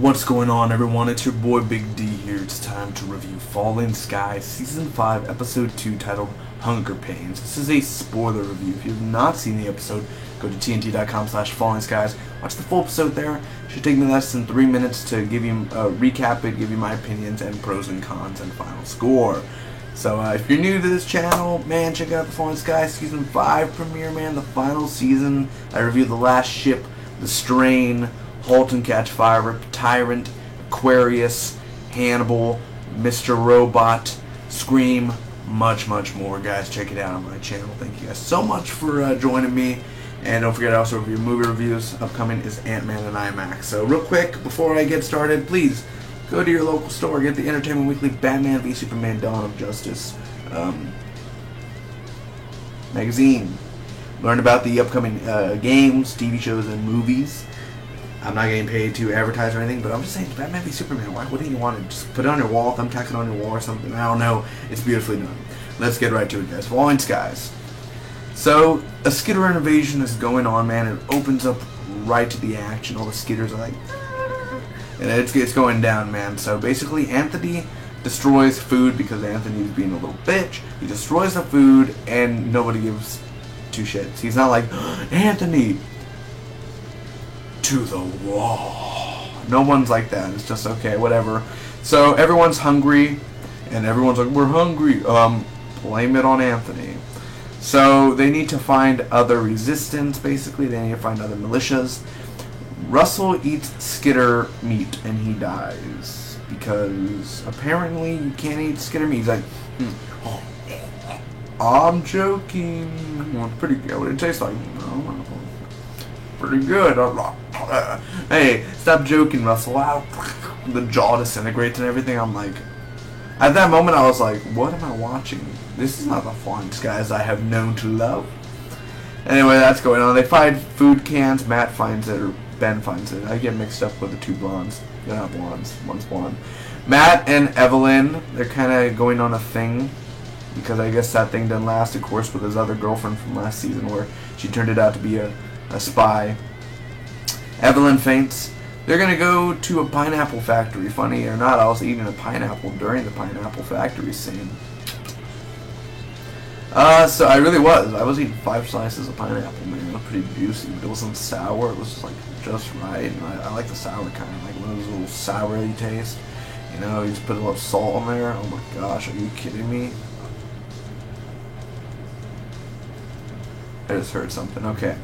What's going on, everyone? It's your boy Big D here. It's time to review Falling Skies Season 5, Episode 2, titled Hunger Pains. This is a spoiler review. If you have not seen the episode, go to tnt.com/Falling Skies. Watch the full episode there. It should take me less than 3 minutes to give you recap it, give you my opinions and pros and cons and final score. So if you're new to this channel, man, check out the Falling Skies Season 5 premiere, man, the final season. I reviewed the last ship, the Strain, Halt and Catch Fire, Tyrant, Aquarius, Hannibal, Mr. Robot, Scream, much more, guys. Check it out on my channel. Thank you guys so much for joining me. And don't forget, I also review movie reviews. Upcoming is Ant-Man and IMAX. So real quick, before I get started, please go to your local store, get the Entertainment Weekly Batman v Superman Dawn of Justice magazine. Learn about the upcoming games, TV shows, and movies. I'm not getting paid to advertise or anything, but I'm just saying, Batman v Superman, why wouldn't you want to just put it on your wall, thumbtack it on your wall or something? I don't know. It's beautifully done. Let's get right to it, guys. Falling Skies. So, a Skitter invasion is going on, man. It opens up right to the action. All the Skitters are like, and it's going down, man. So, basically, Anthony destroys food because Anthony's being a little bitch. He destroys the food, and nobody gives two shits. He's not like, Anthony, to the wall. No one's like that. It's just okay, whatever. So everyone's hungry, and everyone's like, we're hungry. Blame it on Anthony. So they need to find other resistance, basically. They need to find other militias. Russell eats Skitter meat, and he dies. Because apparently you can't eat Skitter meat. He's like, I'm joking. Well, pretty good. What did it taste like? Pretty good. Hey, stop joking, Russell. Wow. The jaw disintegrates and everything. I'm like, at that moment I was like, what am I watching? This is not the Falling Skies I have known to love. Anyway, that's going on. They find food cans. Matt finds it, or Ben finds it. I get mixed up with the two blondes. They're not blondes. One's blonde. Matt and Evelyn, they're kind of going on a thing, because I guess that thing didn't last, of course, with his other girlfriend from last season, where she turned it out to be a spy. Evelyn faints. They're gonna go to a pineapple factory. Funny or not, I was eating a pineapple during the pineapple factory scene. So I really was. I was eating 5 slices of pineapple, man. It was pretty juicy, but it wasn't sour. It was like just right. And I like the sour kind, like one of those little sourly taste. You know, you just put a little salt on there. Oh my gosh, are you kidding me? I just heard something. Okay.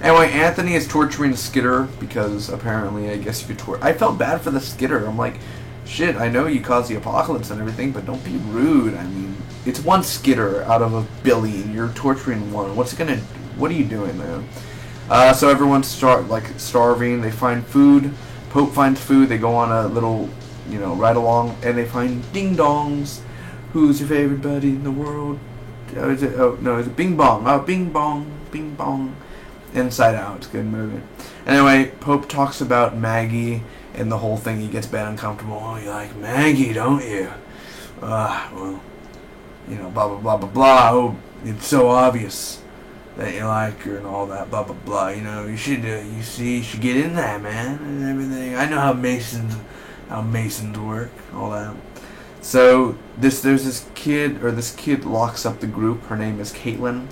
Anyway, Anthony is torturing Skitter because apparently, I guess you could torture. I felt bad for the Skitter. I'm like, shit, I know you caused the apocalypse and everything, but don't be rude. I mean, it's one Skitter out of a billion. You're torturing one. What's it gonna? What are you doing, man? So everyone's starving. They find food. Pope finds food. They go on a little, ride along, and they find ding dongs. Who's your favorite buddy in the world? Is it Bing Bong? Oh, Bing Bong, Bing Bong. Inside Out, it's a good movie. Anyway, Pope talks about Maggie and the whole thing. He gets bad uncomfortable. Oh, you like Maggie, don't you? Well, blah, blah, blah, blah, blah. Oh, it's so obvious that you like her and all that, blah, blah, blah. You should get in that, man, and everything. I know how Masons work, all that. So, there's this kid locks up the group. Her name is Caitlin,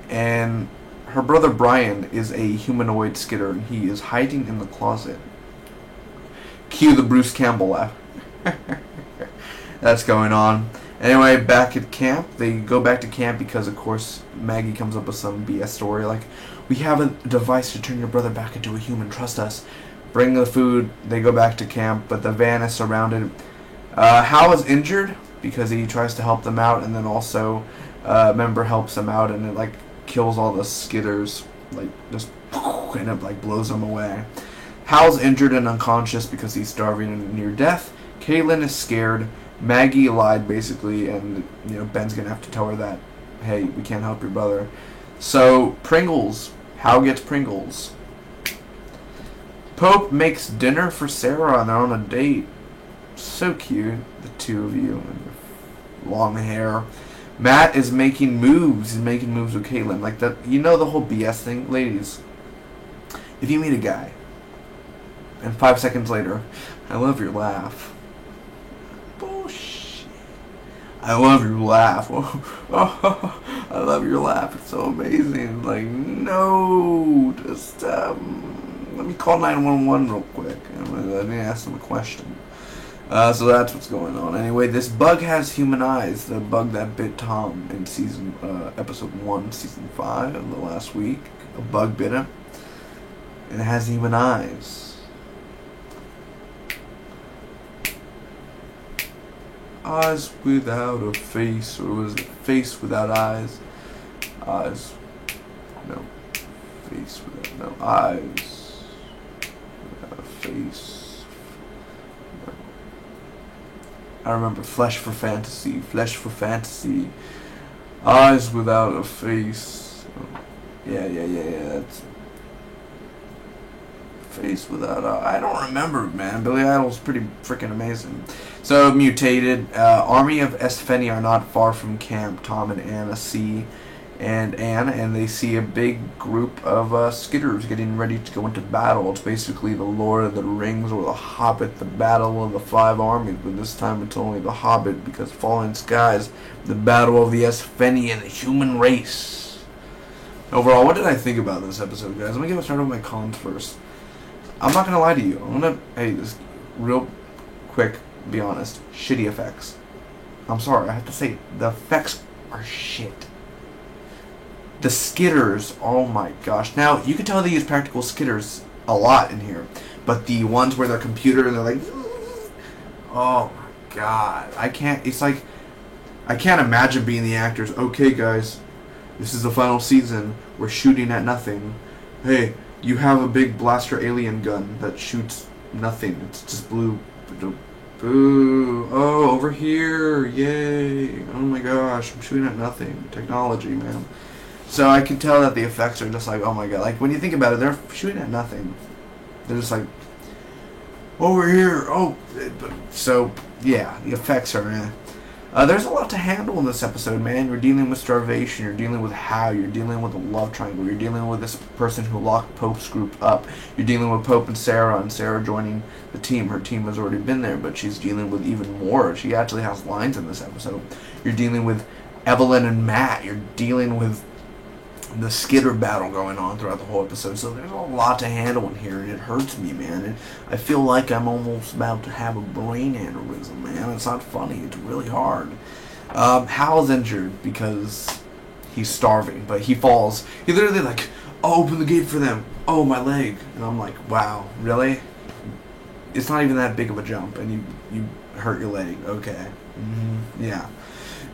and her brother Brian is a humanoid Skitter, and he is hiding in the closet. Cue the Bruce Campbell laugh. That's going on. Anyway, back at camp, they go back to camp because, of course, Maggie comes up with some BS story like, we have a device to turn your brother back into a human, trust us. Bring the food, they go back to camp, but the van is surrounded. Hal is injured because he tries to help them out, and then also a member helps him out, and it, kills all the Skitters, just and it blows them away. Hal's injured and unconscious because he's starving and near death. Caitlin is scared. Maggie lied basically, and Ben's gonna have to tell her that, hey, we can't help your brother. So Pringles, Hal gets Pringles. Pope makes dinner for Sarah, and they're on a date. So cute, the two of you, and your long hair. Matt is making moves. He's making moves with Caitlin. The whole BS thing? Ladies, if you meet a guy And 5 seconds later, I love your laugh. Bullshit. I love your laugh. I love your laugh. It's so amazing. Like, no, just let me call 911 real quick. Let me ask them a question. So that's what's going on. Anyway, this bug has human eyes. The bug that bit Tom in episode 1, season 5 of the last week. A bug bit him, and it has human eyes. Eyes without a face, or was it face without eyes? Eyes, no, face without, no, eyes without a face. No. I remember flesh for fantasy, eyes without a face. Yeah, that's face without I don't remember, man. Billy Idol's pretty freaking amazing. So, mutated. Army of Espheni are not far from camp. Tom and Anna see, and they see a big group of skitters getting ready to go into battle. It's basically the Lord of the Rings or the Hobbit, the Battle of the Five Armies, but this time it's only the Hobbit because Fallen Skies, the Battle of the Espheni and the human race. Overall, what did I think about this episode, guys? Let me get started with my cons first. I'm not gonna lie to you. This real quick, be honest. Shitty effects. I'm sorry, I have to say it. The effects are shit. The skitters, oh my gosh. Now, you can tell they use practical skitters a lot in here, but the ones where they're computer and they're like, oh my god. I can't imagine being the actors. Okay, guys, this is the final season. We're shooting at nothing. Hey, you have a big blaster alien gun that shoots nothing. It's just blue. Boo. Oh, over here. Yay. Oh my gosh. I'm shooting at nothing. Technology, man. So I can tell that the effects are just like, oh my god. Like, when you think about it, they're shooting at nothing. They're just like, over here. Oh. So, yeah. The effects are there's a lot to handle in this episode, man. You're dealing with starvation, you're dealing with Hal, you're dealing with a love triangle, you're dealing with this person who locked Pope's group up, you're dealing with Pope and Sarah joining the team. Her team has already been there, but she's dealing with even more. She actually has lines in this episode. You're dealing with Evelyn and Matt, you're dealing with the skitter battle going on throughout the whole episode. So there's a lot to handle in here, and it hurts me, man. And I feel like I'm almost about to have a brain aneurysm, man. It's not funny. It's really hard. Hal's injured because he's starving, but he falls. He literally like, oh, open the gate for them. Oh, my leg. And I'm like, wow, really? It's not even that big of a jump, and you hurt your leg. Okay. Yeah.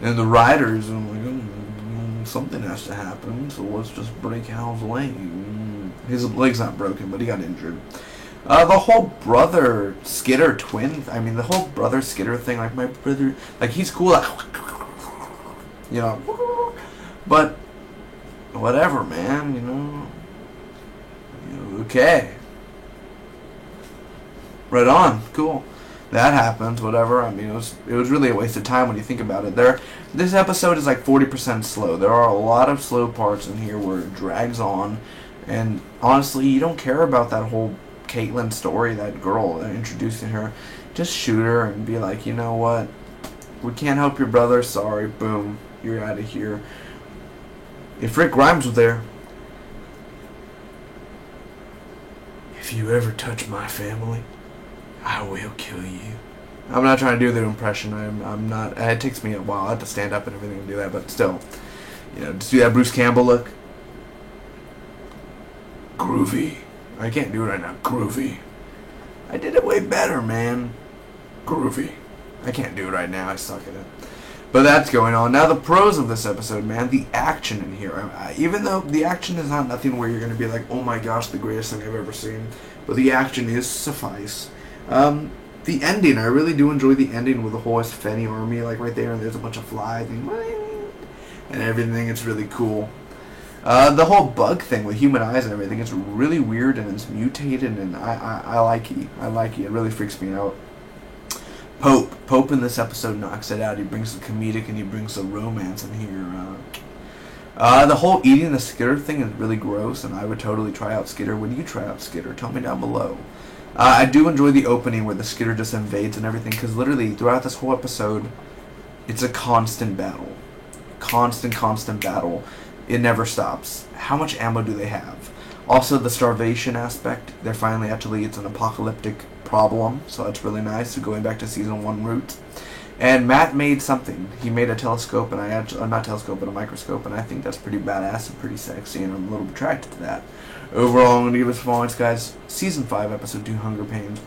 And the riders, I'm like, something has to happen, so let's just break Hal's leg. His leg's not broken, but he got injured. The whole brother Skitter twin, the whole brother Skitter thing, like my brother, like he's cool, like, you know, but whatever, man, you know, okay, right on, cool. That happens, whatever. It was really a waste of time when you think about it. This episode is like 40% slow. There are a lot of slow parts in here where it drags on, and honestly, you don't care about that whole Caitlyn story, that girl, introducing her. Just shoot her and be like, you know what? We can't help your brother. Sorry. Boom. You're out of here. If Rick Grimes was there, if you ever touch my family, I will kill you. I'm not trying to do their impression. I'm not. It takes me a while. I have to stand up and everything and do that, but still, just do that Bruce Campbell look. Groovy. I can't do it right now. Groovy. I did it way better, man. Groovy. I can't do it right now. I suck at it. But that's going on. Now the pros of this episode, man. The action in here. Even though the action is not nothing where you're going to be like, oh my gosh, the greatest thing I've ever seen. But the action is suffice. The ending, I really do enjoy the ending with the whole Espheni army, like right there, and there's a bunch of flies and everything. It's really cool. The whole bug thing with human eyes and everything, it's really weird and it's mutated, and I like it. I like it. It really freaks me out. Pope in this episode knocks it out. He brings the comedic and he brings the romance in here. The whole eating the Skitter thing is really gross, and I would totally try out Skitter. Would you try out Skitter? Tell me down below. I do enjoy the opening where the Skitter just invades and everything, because literally throughout this whole episode, it's a constant battle. Constant battle. It never stops. How much ammo do they have? Also, the starvation aspect. They're finally actually, it's an apocalyptic problem, so that's really nice. So going back to season 1 roots. And Matt made something. He made a telescope, and not telescope, but a microscope, and I think that's pretty badass and pretty sexy, and I'm a little attracted to that. Overall, I'm going to give this performance, guys, Season 5, Episode 2, Hunger Pains,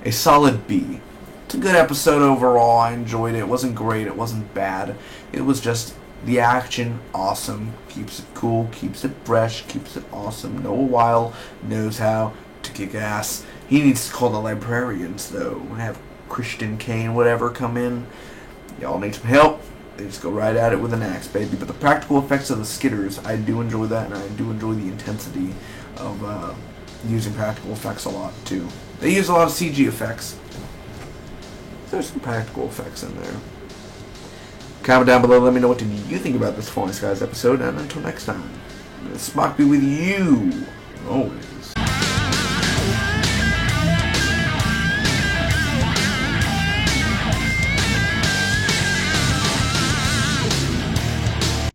a solid B. It's a good episode overall. I enjoyed it. It wasn't great. It wasn't bad. It was just the action, awesome. Keeps it cool, keeps it fresh, keeps it awesome. Noah Weil knows how to kick ass. He needs to call the librarians, though, and have Christian Kane, whatever, come in. Y'all need some help. They just go right at it with an axe, baby. But the practical effects of the Skitters, I do enjoy that, and I do enjoy the intensity of using practical effects a lot, too. They use a lot of CG effects. There's some practical effects in there. Comment down below, let me know what did you think about this Falling Skies episode, and until next time, Smock be with you always.